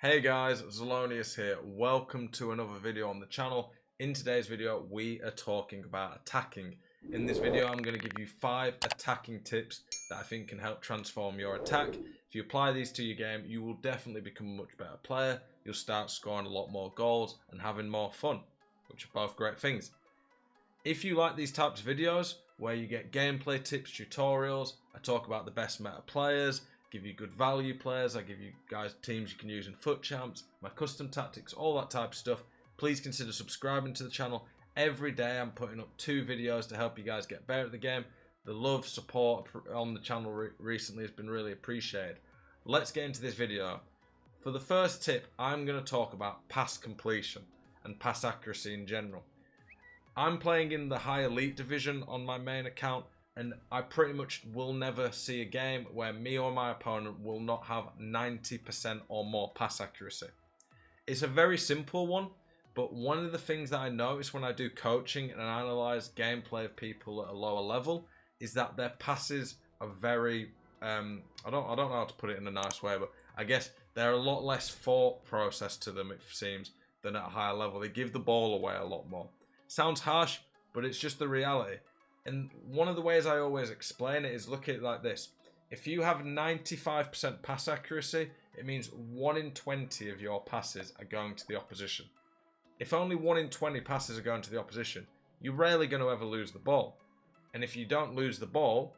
Hey guys, Zelonius here. Welcome to another video on the channel. In today's video, we are talking about attacking. In this video, I'm going to give you 5 attacking tips that I think can help transform your attack. If you apply these to your game, you will definitely become a much better player. You'll start scoring a lot more goals and having more fun, which are both great things. If you like these types of videos, where you get gameplay tips, tutorials, I talk about the best meta players, give you good value players, I give you guys teams you can use in FUT champs, my custom tactics, all that type of stuff, please consider subscribing to the channel. Every day I'm putting up 2 videos to help you guys get better at the game. The love, support on the channel recently has been really appreciated. Let's get into this video. For the first tip, I'm going to talk about pass completion and pass accuracy in general. I'm playing in the high elite division on my main account, and I pretty much will never see a game where me or my opponent will not have 90% or more pass accuracy. It's a very simple one, but one of the things that I notice when I do coaching and analyze gameplay of people at a lower level is that their passes are very, I don't know how to put it in a nice way, but I guess they're a lot less thought process to them, it seems, than at a higher level. They give the ball away a lot more. Sounds harsh, but it's just the reality. And one of the ways I always explain it is look at it like this. If you have 95% pass accuracy, it means 1 in 20 of your passes are going to the opposition. If only 1 in 20 passes are going to the opposition, you're rarely going to ever lose the ball. And if you don't lose the ball,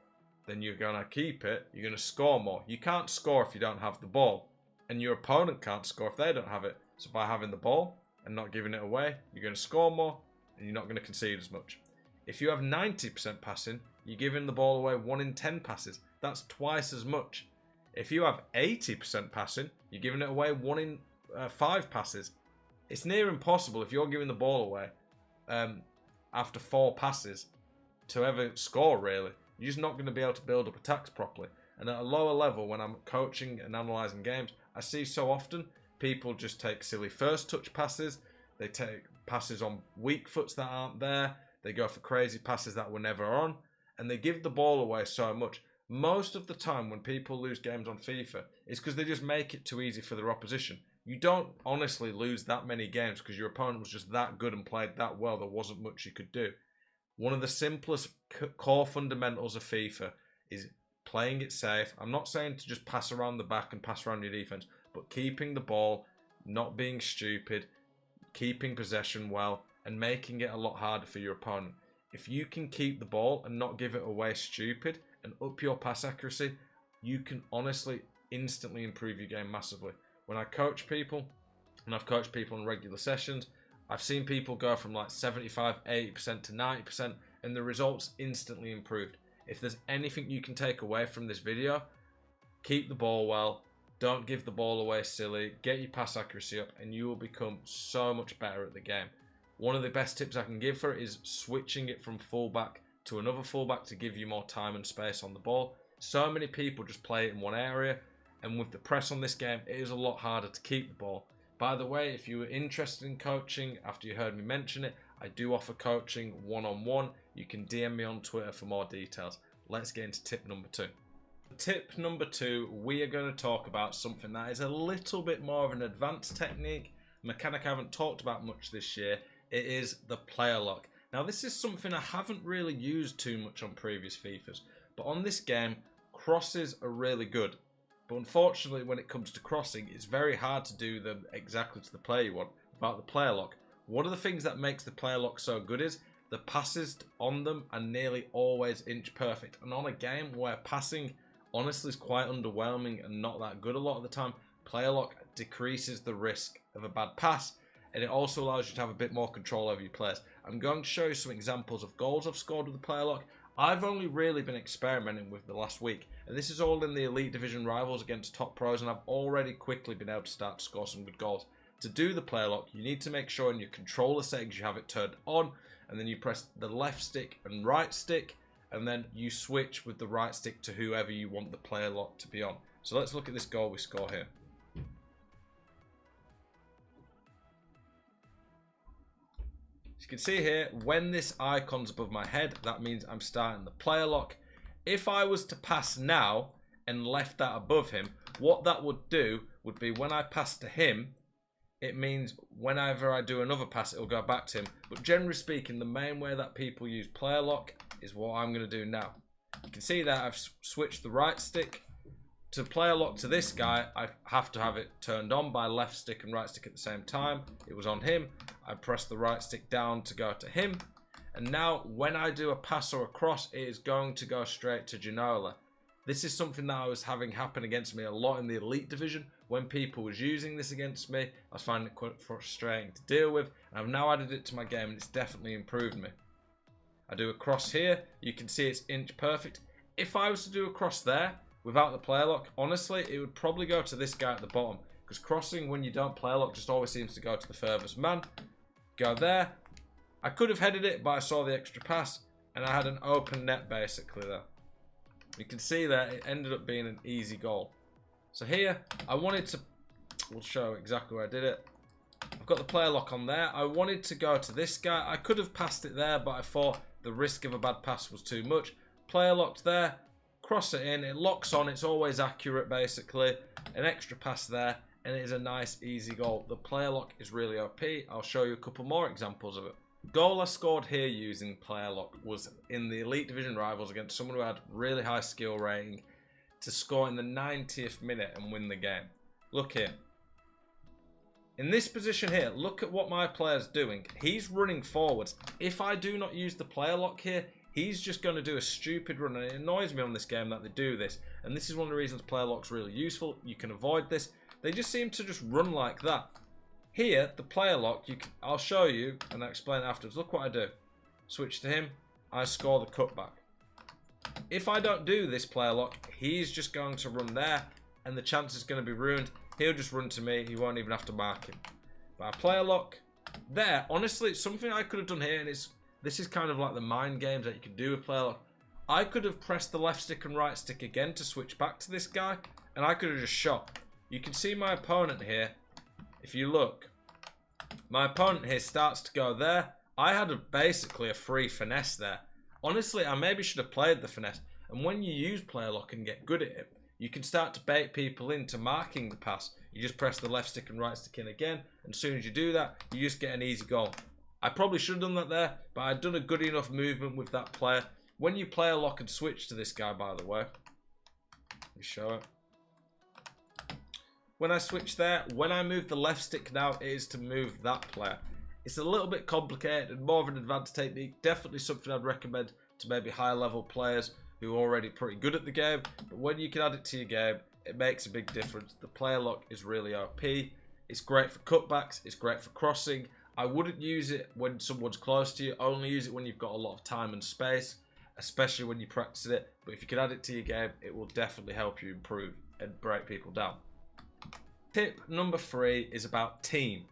then you're going to keep it, you're going to score more. You can't score if you don't have the ball. And your opponent can't score if they don't have it. So by having the ball and not giving it away, you're going to score more and you're not going to concede as much. If you have 90% passing, you're giving the ball away 1 in 10 passes. That's twice as much. If you have 80% passing, you're giving it away 1 in 5 passes. It's near impossible if you're giving the ball away after 4 passes to ever score, really. You're just not going to be able to build up attacks properly. And at a lower level, when I'm coaching and analysing games, I see so often people just take silly first touch passes. They take passes on weak foots that aren't there. They go for crazy passes that were never on. And they give the ball away so much. Most of the time when people lose games on FIFA, it's because they just make it too easy for their opposition. You don't honestly lose that many games because your opponent was just that good and played that well. There wasn't much you could do. One of the simplest core fundamentals of FIFA is playing it safe. I'm not saying to just pass around the back and pass around your defense, but keeping the ball, not being stupid, keeping possession well, and making it a lot harder for your opponent. If you can keep the ball and not give it away stupid and up your pass accuracy, you can honestly instantly improve your game massively. When I coach people, and I've coached people in regular sessions, I've seen people go from like 75, 80% to 90%, and the results instantly improved. If there's anything you can take away from this video, keep the ball well, don't give the ball away silly, get your pass accuracy up, and you will become so much better at the game. One of the best tips I can give for it is switching it from fullback to another fullback to give you more time and space on the ball. So many people just play it in one area, and with the press on this game, it is a lot harder to keep the ball. By the way, if you were interested in coaching after you heard me mention it, I do offer coaching one-on-one. You can DM me on Twitter for more details. Let's get into tip number 2. Tip number 2, we are going to talk about something that is a little bit more of an advanced technique, a mechanic I haven't talked about much this year. It is the player lock. Now this is something I haven't really used too much on previous FIFAs, but on this game, crosses are really good. But unfortunately, when it comes to crossing, it's very hard to do them exactly to the player you want. About the player lock, one of the things that makes the player lock so good is the passes on them are nearly always inch perfect. And on a game where passing honestly is quite underwhelming and not that good a lot of the time, player lock decreases the risk of a bad pass. And it also allows you to have a bit more control over your players. I'm going to show you some examples of goals I've scored with the player lock. I've only really been experimenting with the last week, and this is all in the Elite Division rivals against top pros, and I've already quickly been able to start to score some good goals. To do the player lock, you need to make sure in your controller settings you have it turned on, and then you press the left stick and right stick, and then you switch with the right stick to whoever you want the player lock to be on. So let's look at this goal we score here. As you can see here, when this icon's above my head, that means I'm starting the player lock. If I was to pass now and left that above him, what that would do would be when I pass to him, it means whenever I do another pass, it'll go back to him. But generally speaking, the main way that people use player lock is what I'm going to do now. You can see that I've switched the right stick. To player lock to this guy, I have to have it turned on by left stick and right stick at the same time. It was on him. I press the right stick down to go to him. And now when I do a pass or a cross, it is going to go straight to Ginola. This is something that I was having happen against me a lot in the Elite Division. When people was using this against me, I was finding it quite frustrating to deal with. And I've now added it to my game and it's definitely improved me. I do a cross here. You can see it's inch perfect. If I was to do a cross there without the player lock, honestly, it would probably go to this guy at the bottom. Because crossing when you don't player lock just always seems to go to the furthest man. Go there. I could have headed it, but I saw the extra pass. And I had an open net basically there. You can see that it ended up being an easy goal. So here, I wanted to, we'll show exactly where I did it. I've got the player lock on there. I wanted to go to this guy. I could have passed it there, but I thought the risk of a bad pass was too much. Player locked there, cross it in, it locks on, it's always accurate basically. An extra pass there, and it is a nice, easy goal. The player lock is really OP. I'll show you a couple more examples of it. Goal I scored here using player lock was in the Elite Division Rivals against someone who had really high skill rating to score in the 90th minute and win the game. Look here. In this position here, look at what my player's doing. He's running forwards. If I do not use the player lock here, he's just going to do a stupid run, and it annoys me on this game that they do this. And this is one of the reasons player lock's really useful. You can avoid this. They just seem to just run like that. Here, the player lock, I'll show you and I'll explain it afterwards. Look what I do. Switch to him. I score the cutback. If I don't do this player lock, he's just going to run there and the chance is going to be ruined. He'll just run to me. He won't even have to mark him. But I player lock there. Honestly, it's something I could have done here, and this is kind of like the mind games that you can do with player lock. I could have pressed the left stick and right stick again to switch back to this guy, and I could have just shot. You can see my opponent here. If you look, my opponent here starts to go there. I had basically a free finesse there. Honestly, I maybe should have played the finesse. And when you use player lock and get good at it, you can start to bait people into marking the pass. You just press the left stick and right stick in again. And as soon as you do that, you just get an easy goal. I probably should have done that there, but I'd done a good enough movement with that player. When you player lock and switch to this guy, by the way, let me show it. When I switch there, when I move the left stick now, it is to move that player. It's a little bit complicated and more of an advanced technique. Definitely something I'd recommend to maybe higher level players who are already pretty good at the game. But when you can add it to your game, it makes a big difference. The player lock is really OP. It's great for cutbacks. It's great for crossing. I wouldn't use it when someone's close to you. Only use it when you've got a lot of time and space, especially when you practice it. But if you can add it to your game, it will definitely help you improve and break people down. Tip number 3 is about team.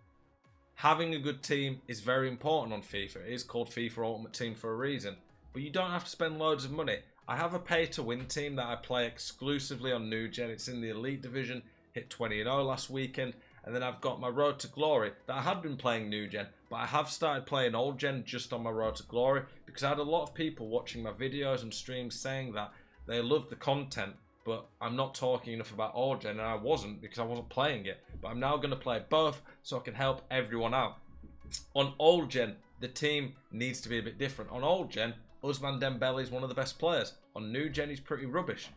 Having a good team is very important on FIFA. It is called FIFA Ultimate Team for a reason. But you don't have to spend loads of money. I have a pay-to-win team that I play exclusively on New Gen. It's in the Elite Division. Hit 20-0 last weekend. And then I've got my Road to Glory that I had been playing New Gen. But I have started playing Old Gen just on my Road to Glory. Because I had a lot of people watching my videos and streams saying that they love the content, but I'm not talking enough about Old Gen, and I wasn't because I wasn't playing it. But I'm now going to play both so I can help everyone out. On Old Gen, the team needs to be a bit different. On Old Gen, Ousmane Dembele is one of the best players. On New Gen, he's pretty rubbish.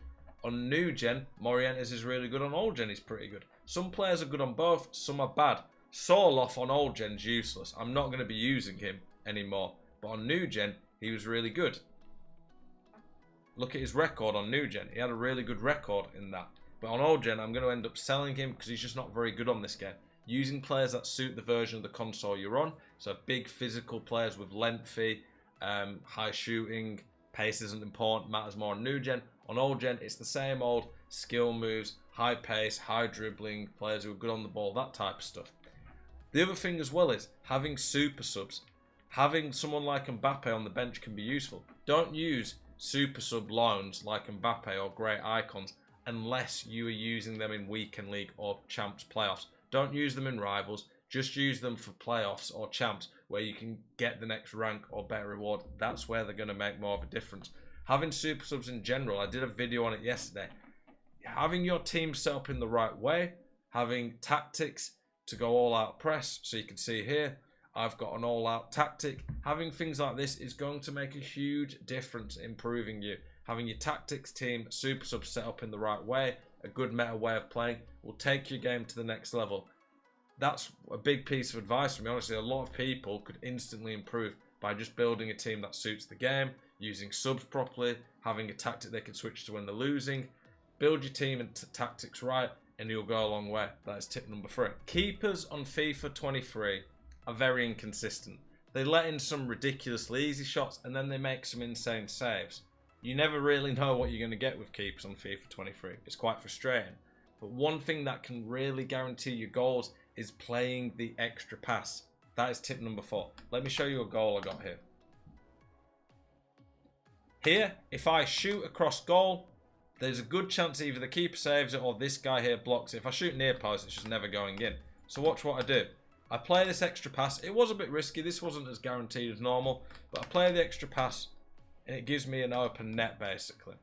On New Gen, Morientes is really good. On Old Gen, he's pretty good. Some players are good on both, some are bad. Sorloth on Old Gen's useless. I'm not going to be using him anymore. But on New Gen, he was really good. Look at his record on New Gen. He had a really good record in that. But on Old Gen, I'm going to end up selling him because he's just not very good on this game. Using players that suit the version of the console you're on. So big physical players with lengthy, high shooting. Pace isn't important, matters more on New Gen. On Old Gen, it's the same old skill moves, high pace, high dribbling, players who are good on the ball, that type of stuff. The other thing as well is having super subs. Having someone like Mbappe on the bench can be useful. Don't use super sub loans like Mbappe or great icons unless you are using them in weekend league or champs playoffs. Don't use them in rivals, just use them for playoffs or champs where you can get the next rank or better reward. That's where they're going to make more of a difference. Having super subs in general, I did a video on it yesterday. Having your team set up in the right way, having tactics to go all out press. So you can see here, I've got an all out tactic. Having things like this is going to make a huge difference improving you. Having your tactics team, super sub set up in the right way, a good meta way of playing will take your game to the next level. That's a big piece of advice for me. Honestly, a lot of people could instantly improve by just building a team that suits the game, using subs properly, having a tactic they can switch to when they're losing. Build your team and tactics right, and you'll go a long way. That is tip number 3. Keepers on FIFA 23 are very inconsistent. They let in some ridiculously easy shots, and then they make some insane saves. You never really know what you're going to get with keepers on FIFA 23. It's quite frustrating. But one thing that can really guarantee your goals is playing the extra pass. That is tip number 4. Let me show you a goal I got here. Here, if I shoot across goal, there's a good chance either the keeper saves it or this guy here blocks it. If I shoot near post, it's just never going in. So watch what I do. I play this extra pass. It was a bit risky. This wasn't as guaranteed as normal. But I play the extra pass and it gives me an open net basically.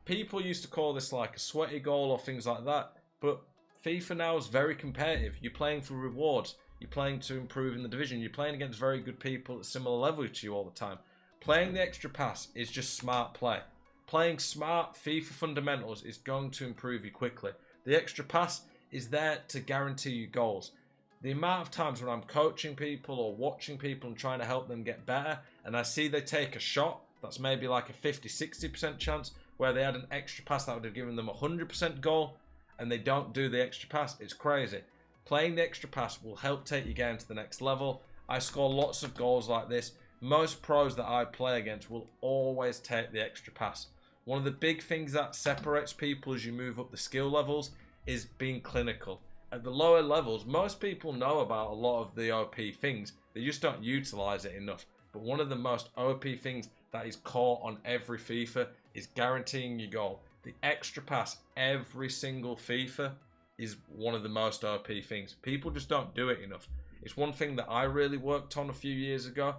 People used to call this like a sweaty goal or things like that. But FIFA now is very competitive. You're playing for rewards. You're playing to improve in the division. You're playing against very good people at similar level to you all the time. Playing the extra pass is just smart play. Playing smart FIFA fundamentals is going to improve you quickly. The extra pass is there to guarantee you goals. The amount of times when I'm coaching people or watching people and trying to help them get better, and I see they take a shot that's maybe like a 50-60% chance where they had an extra pass that would have given them a 100% goal, and they don't do the extra pass, it's crazy. Playing the extra pass will help take your game to the next level. I score lots of goals like this. Most pros that I play against will always take the extra pass. One of the big things that separates people as you move up the skill levels is being clinical. At the lower levels, most people know about a lot of the OP things. They just don't utilize it enough. But one of the most OP things that is core on every FIFA is guaranteeing your goal. The extra pass every single FIFA is one of the most OP things. People just don't do it enough. It's one thing that I really worked on a few years ago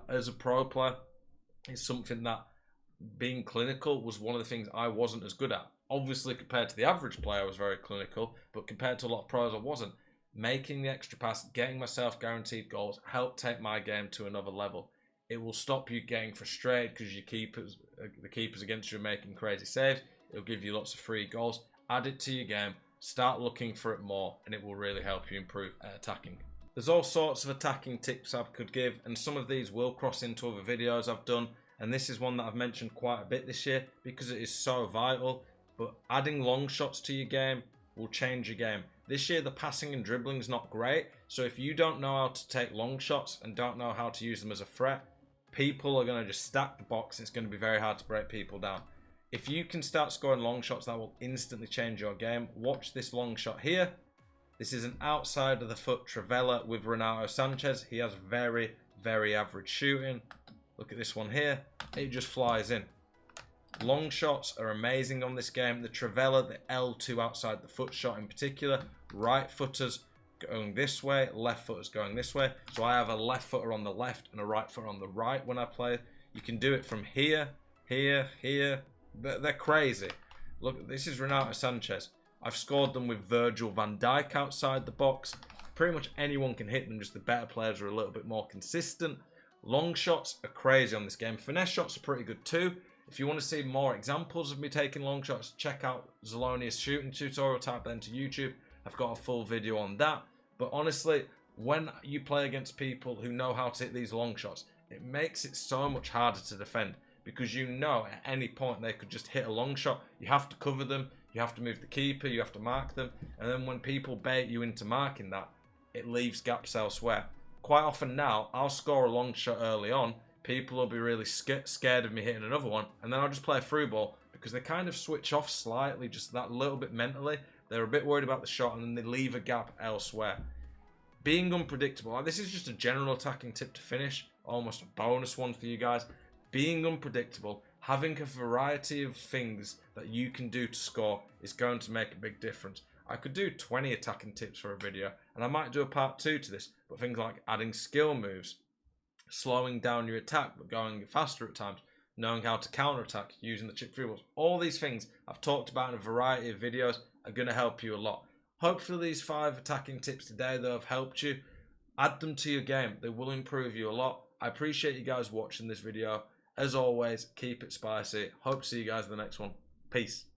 as a pro player. It's something that being clinical was one of the things I wasn't as good at. Obviously, compared to the average player, I was very clinical, but compared to a lot of pros, I wasn't. Making the extra pass, getting myself guaranteed goals, helped take my game to another level. It will stop you getting frustrated because the keepers against you are making crazy saves. It'll give you lots of free goals. Add it to your game, start looking for it more, and it will really help you improve at attacking. There's all sorts of attacking tips I could give, and some of these will cross into other videos I've done, and this is one that I've mentioned quite a bit this year because it is so vital. But adding long shots to your game will change your game. This year the passing and dribbling is not great, so if you don't know how to take long shots and don't know how to use them as a threat, people are going to just stack the box. It's going to be very hard to break people down. If you can start scoring long shots, that will instantly change your game. Watch this long shot here. This is an outside of the foot Trivela with Renato Sanchez. He has very, very average shooting. Look at this one here. It just flies in. Long shots are amazing on this game. The Trivela, the L2 outside the foot shot in particular. Right footers going this way, left footers going this way. So I have a left footer on the left and a right footer on the right when I play. You can do it from here, here, here. They're crazy. Look, this is Renato Sanchez. I've scored them with Virgil van Dijk outside the box. Pretty much anyone can hit them, just the better players are a little bit more consistent. Long shots are crazy on this game. Finesse shots are pretty good too. If you want to see more examples of me taking long shots, check out Zelonius shooting tutorial, type that into YouTube. I've got a full video on that. But honestly, when you play against people who know how to hit these long shots, it makes it so much harder to defend because you know at any point they could just hit a long shot. You have to cover them, you have to move the keeper, you have to mark them, and then when people bait you into marking that, it leaves gaps elsewhere. Quite often now, I'll score a long shot early on, people will be really scared of me hitting another one, and then I'll just play a through ball because they kind of switch off slightly, just that little bit mentally. They're a bit worried about the shot and then they leave a gap elsewhere. Being unpredictable, like this is just a general attacking tip to finish, almost a bonus one for you guys. Being unpredictable, having a variety of things that you can do to score is going to make a big difference. I could do 20 attacking tips for a video, and I might do a part 2 to this, but things like adding skill moves, slowing down your attack but going faster at times, knowing how to counter attack using the chip free balls, all these things I've talked about in a variety of videos are going to help you a lot. Hopefully these 5 attacking tips today that have helped you. Add them to your game. They will improve you a lot. I appreciate you guys watching this video. As always, keep it spicy. Hope to see you guys in the next one. Peace.